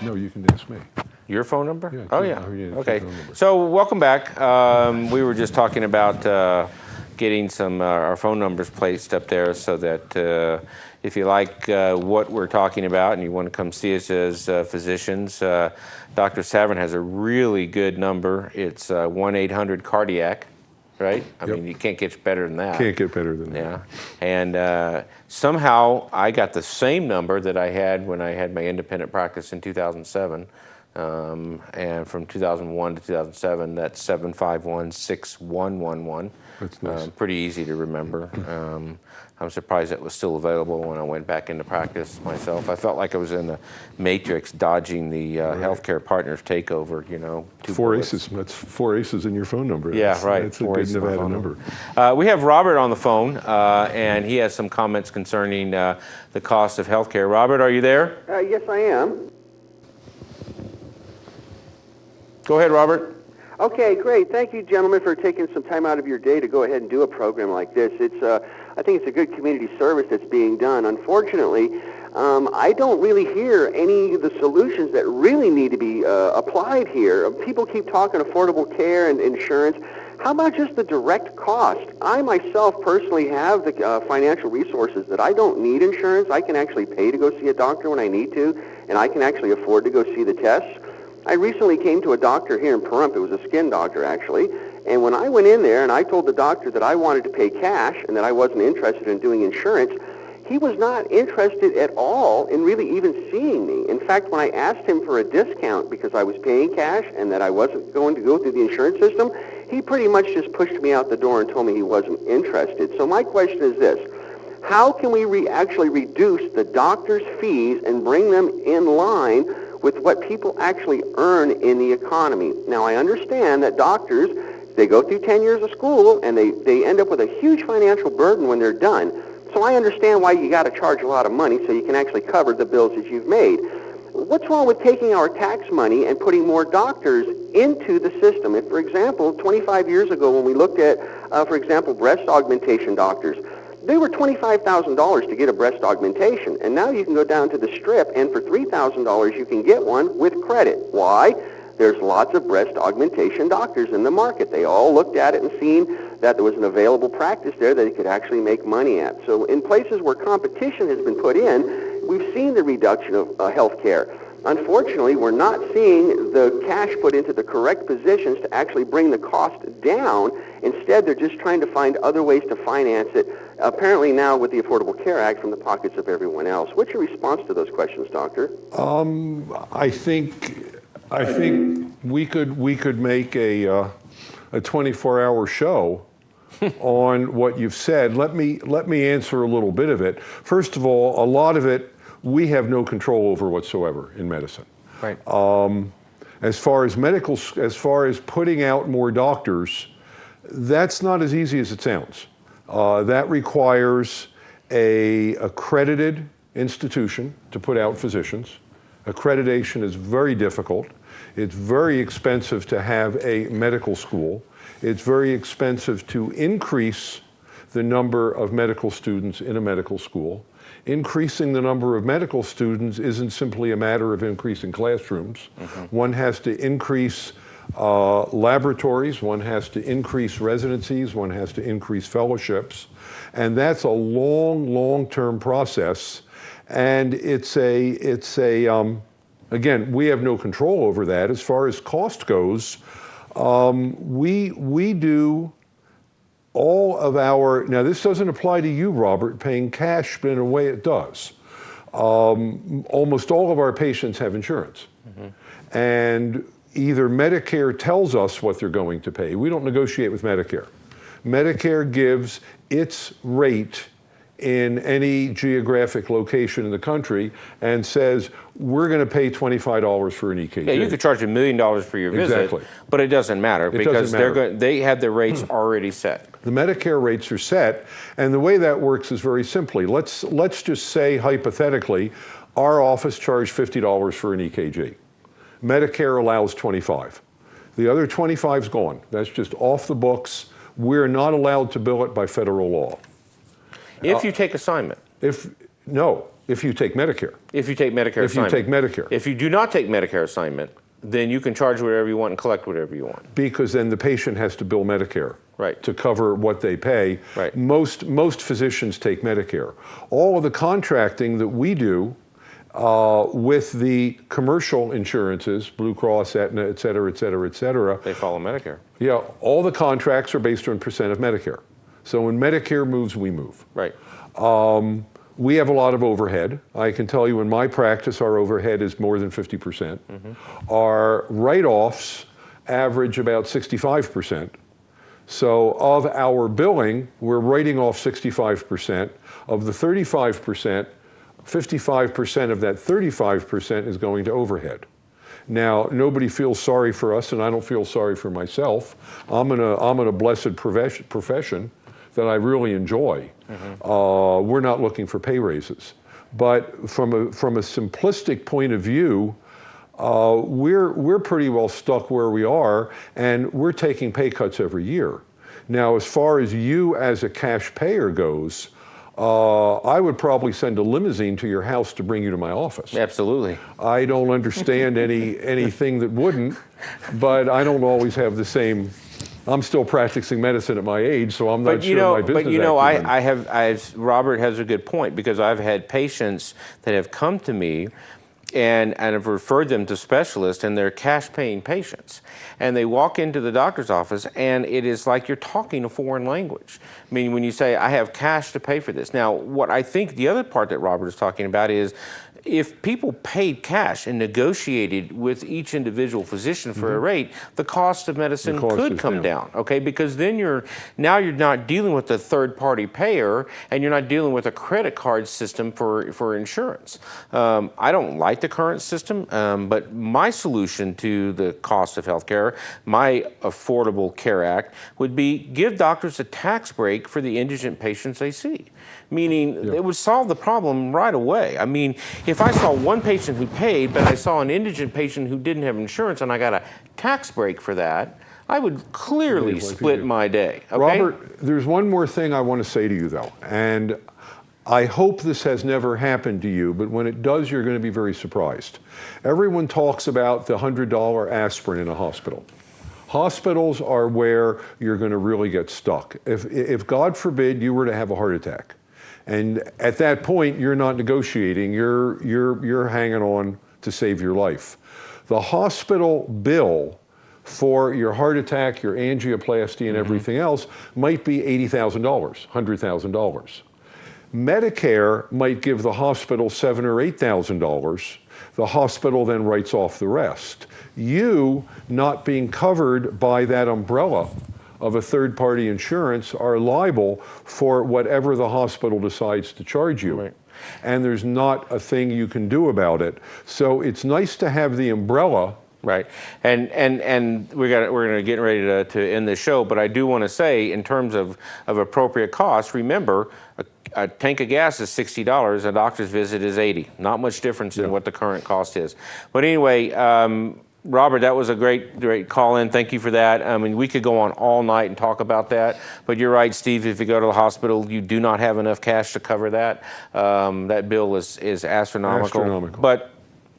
No, you can ask me. Your phone number? Yeah, oh, yeah. Okay. Phone number. So welcome back. We were just talking about getting some our phone numbers placed up there so that if you like what we're talking about and you want to come see us as physicians, Dr. Savran has a really good number. It's 1-800-CARDIAC. Right? I mean, you can't get better than that. Can't get better than that. Yeah. And somehow I got the same number that I had when I had my independent practice in 2007. And from 2001 to 2007, that's 751-6111. That's nice. Pretty easy to remember. I'm surprised it was still available when I went back into practice myself. I felt like I was in the Matrix dodging the healthcare partners takeover, you know. Four aces. That's 4 aces in your phone number. Yeah, that's, right. That's a good Nevada number. We have Robert on the phone, and he has some comments concerning the cost of healthcare. Robert, are you there? Yes, I am. Go ahead, Robert. Okay, great. Thank you, gentlemen, for taking some time out of your day to go ahead and do a program like this. I think it's a good community service that's being done. Unfortunately, I don't really hear any of the solutions that really need to be applied here. People keep talking affordable care and insurance. How about just the direct cost? I myself personally have the financial resources that I don't need insurance. I can actually pay to go see a doctor when I need to, and I can actually afford to go see the tests. I recently came to a doctor here in Pahrump. It was a skin doctor, actually. And when I went in there and I told the doctor that I wanted to pay cash and that I wasn't interested in doing insurance, he was not interested at all in really even seeing me. In fact, when I asked him for a discount because I was paying cash and that I wasn't going to go through the insurance system, he pretty much just pushed me out the door and told me he wasn't interested. So my question is this. How can we actually reduce the doctor's fees and bring them in line with what people actually earn in the economy? Now, I understand that doctors, they go through 10 years of school, and they end up with a huge financial burden when they're done. So I understand why you got to charge a lot of money so you can actually cover the bills that you've made. What's wrong with taking our tax money and putting more doctors into the system? If, for example, 25 years ago when we looked at, for example, breast augmentation doctors, they were $25,000 to get a breast augmentation, and now you can go down to the strip, and for $3,000 you can get one with credit. Why? There's lots of breast augmentation doctors in the market. They all looked at it and seen that there was an available practice there that they could actually make money at. So in places where competition has been put in, we've seen the reduction of health care. Unfortunately, we're not seeing the cash put into the correct positions to actually bring the cost down. Instead, they're just trying to find other ways to finance it, apparently now with the Affordable Care Act from the pockets of everyone else. What's your response to those questions, Doctor? I think we could make a 24-hour show on what you've said. Let me answer a little bit of it. First of all, a lot of it we have no control over whatsoever in medicine. Right. As far as putting out more doctors, that's not as easy as it sounds. That requires an accredited institution to put out physicians. Accreditation is very difficult. It's very expensive to have a medical school. It's very expensive to increase the number of medical students in a medical school. Increasing the number of medical students isn't simply a matter of increasing classrooms. Mm-hmm. One has to increase laboratories, one has to increase residencies, one has to increase fellowships. And that's a long-term process. And again, we have no control over that. As far as cost goes, we do all of our, now this doesn't apply to you, Robert, paying cash, but in a way it does. Almost all of our patients have insurance. Mm-hmm. And either Medicare tells us what they're going to pay. We don't negotiate with Medicare. Medicare gives its rate in any geographic location in the country and says, we're going to pay $25 for an EKG. Yeah, you could charge $1 million for your visit, exactly. But it doesn't matter because they have their rates already set. The Medicare rates are set, and the way that works is very simply. Let's just say, hypothetically, our office charged $50 for an EKG. Medicare allows $25. The other $25 is gone. That's just off the books. We're not allowed to bill it by federal law. If you take assignment. No. If you take Medicare. If you take Medicare If you assignment. take Medicare. If you do not take Medicare assignment, then you can charge whatever you want and collect whatever you want. Because then the patient has to bill Medicare. Right. To cover what they pay. Right. Most physicians take Medicare. All of the contracting that we do with the commercial insurances, Blue Cross, Aetna, et cetera, et cetera, et cetera. They follow Medicare. Yeah, all the contracts are based on percent of Medicare. So when Medicare moves, we move. Right. We have a lot of overhead. I can tell you in my practice, our overhead is more than 50%. Our write-offs average about 65%. So of our billing, we're writing off 65%. Of the 35%, 55% of that 35% is going to overhead. Now, nobody feels sorry for us, and I don't feel sorry for myself. I'm in a blessed profession that I really enjoy. We're not looking for pay raises. But from a simplistic point of view, we're pretty well stuck where we are, and we're taking pay cuts every year. Now, as far as you as a cash payer goes, I would probably send a limousine to your house to bring you to my office. Absolutely. I don't understand anything that wouldn't, but I don't always have the same. I'm still practicing medicine at my age, so I'm not sure my business. But you know, Robert has a good point, because I've had patients that have come to me and have referred them to specialists, and they're cash-paying patients. And they walk into the doctor's office, and it is like you're talking a foreign language. I mean, when you say, I have cash to pay for this. Now, what I think the other part that Robert is talking about is, if people paid cash and negotiated with each individual physician for a rate, the cost of medicine could come down, okay? Because then you're not dealing with a third-party payer, and you're not dealing with a credit card system for insurance. I don't like the current system, but my solution to the cost of healthcare, my Affordable Care Act, would be give doctors a tax break for the indigent patients they see. Meaning, it would solve the problem right away. I mean, if I saw one patient who paid, but I saw an indigent patient who didn't have insurance, and I got a tax break for that, I would clearly split my day. Okay? Robert, there's one more thing I want to say to you, though, and I hope this has never happened to you, but when it does, you're going to be very surprised. Everyone talks about the $100 aspirin in a hospital. Hospitals are where you're going to really get stuck. If God forbid you were to have a heart attack, and at that point, you're not negotiating, you're hanging on to save your life. The hospital bill for your heart attack, your angioplasty, and everything else might be $80,000, $100,000. Medicare might give the hospital $7,000 or $8,000. The hospital then writes off the rest. You, not being covered by that umbrella of a third-party insurance, are liable for whatever the hospital decides to charge you. Right. And there's not a thing you can do about it. So it's nice to have the umbrella. Right, and we're going to get ready to end the show, but I do want to say, in terms of appropriate costs, remember, a tank of gas is $60, a doctor's visit is $80. Not much difference in what the current cost is. But anyway, Robert, that was a great call-in. Thank you for that. I mean, we could go on all night and talk about that, but you're right, Steve. If you go to the hospital, you do not have enough cash to cover that. That bill is astronomical. But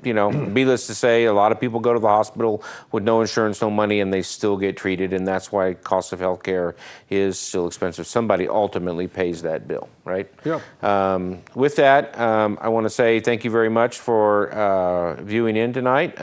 you know, needless to say, a lot of people go to the hospital with no insurance, no money, and they still get treated, and that's why cost of health care is still expensive. Somebody ultimately pays that bill, right? Yeah. With that, I want to say thank you very much for viewing in tonight.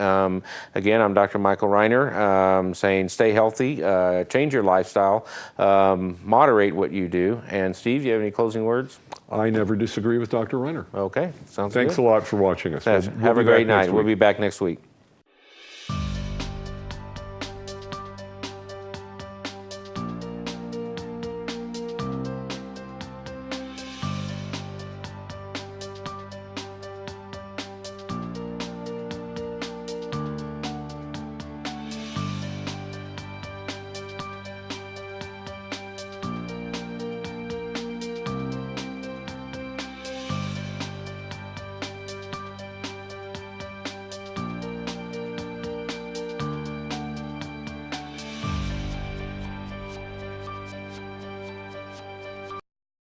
Again, I'm Dr. Michael Reiner, saying stay healthy, change your lifestyle, moderate what you do. And Steve, you have any closing words? I never disagree with Dr. Reiner. Okay, sounds good. Thanks a lot for watching us. Have a great night. We'll be back next week.